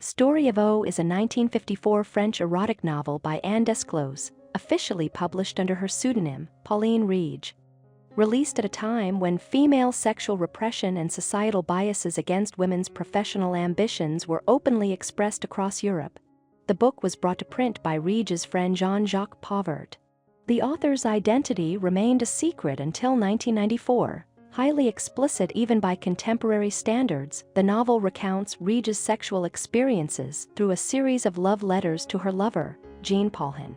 Story of O is a 1954 French erotic novel by Anne Desclos, officially published under her pseudonym, Pauline Réage. Released at a time when female sexual repression and societal biases against women's professional ambitions were openly expressed across Europe, the book was brought to print by Réage's friend Jean-Jacques Pauvert. The author's identity remained a secret until 1994. Highly explicit even by contemporary standards, the novel recounts Réage's sexual experiences through a series of love letters to her lover, Jean-Paulhan.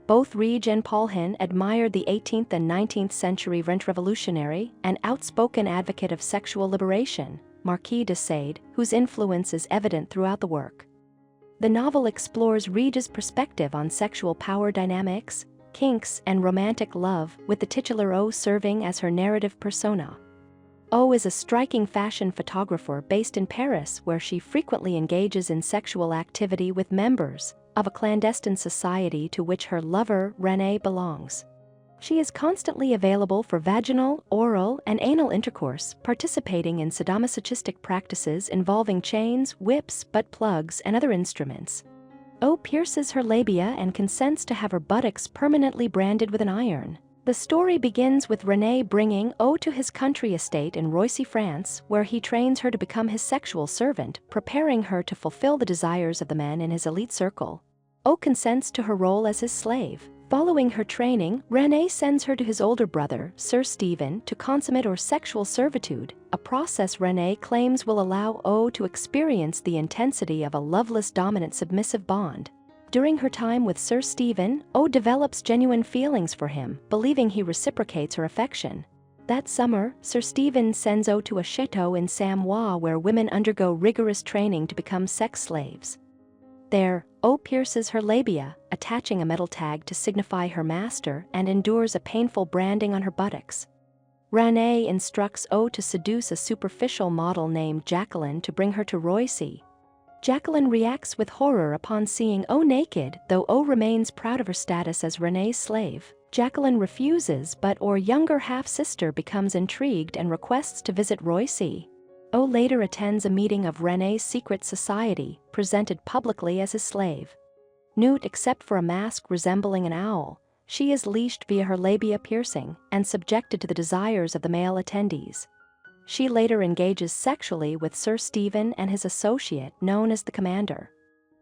Both Réage and Paulhan admired the 18th and 19th century French revolutionary and outspoken advocate of sexual liberation, Marquis de Sade, whose influence is evident throughout the work. The novel explores Réage's perspective on sexual power dynamics, kinks, and romantic love, with the titular O serving as her narrative persona. O is a striking fashion photographer based in Paris, where she frequently engages in sexual activity with members of a clandestine society to which her lover, René, belongs. She is constantly available for vaginal, oral, and anal intercourse, participating in sadomasochistic practices involving chains, whips, butt plugs, and other instruments. O pierces her labia and consents to have her buttocks permanently branded with an iron. The story begins with René bringing O to his country estate in Roissy, France, where he trains her to become his sexual servant, preparing her to fulfill the desires of the men in his elite circle. O consents to her role as his slave. Following her training, René sends her to his older brother, Sir Stephen, to consummate or sexual servitude, a process René claims will allow O to experience the intensity of a loveless dominant submissive bond. During her time with Sir Stephen, O develops genuine feelings for him, believing he reciprocates her affection. That summer, Sir Stephen sends O to a chateau in Samoa where women undergo rigorous training to become sex slaves. There, O pierces her labia, attaching a metal tag to signify her master, and endures a painful branding on her buttocks. René instructs O to seduce a superficial model named Jacqueline to bring her to Roissy. Jacqueline reacts with horror upon seeing O naked, though O remains proud of her status as René's slave. Jacqueline refuses, but her younger half-sister becomes intrigued and requests to visit Roissy. O later attends a meeting of René's secret society, presented publicly as his slave. Nude except for a mask resembling an owl, she is leashed via her labia piercing and subjected to the desires of the male attendees. She later engages sexually with Sir Stephen and his associate, known as the Commander.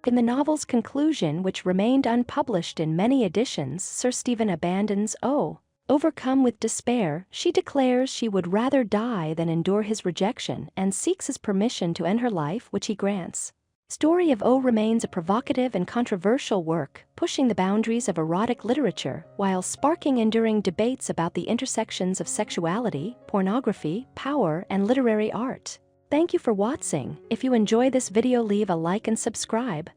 In the novel's conclusion, which remained unpublished in many editions, Sir Stephen abandons O. Overcome with despair, she declares she would rather die than endure his rejection and seeks his permission to end her life, which he grants. Story of O remains a provocative and controversial work, pushing the boundaries of erotic literature while sparking enduring debates about the intersections of sexuality, pornography, power, and literary art. Thank you for watching. If you enjoy this video, leave a like and subscribe.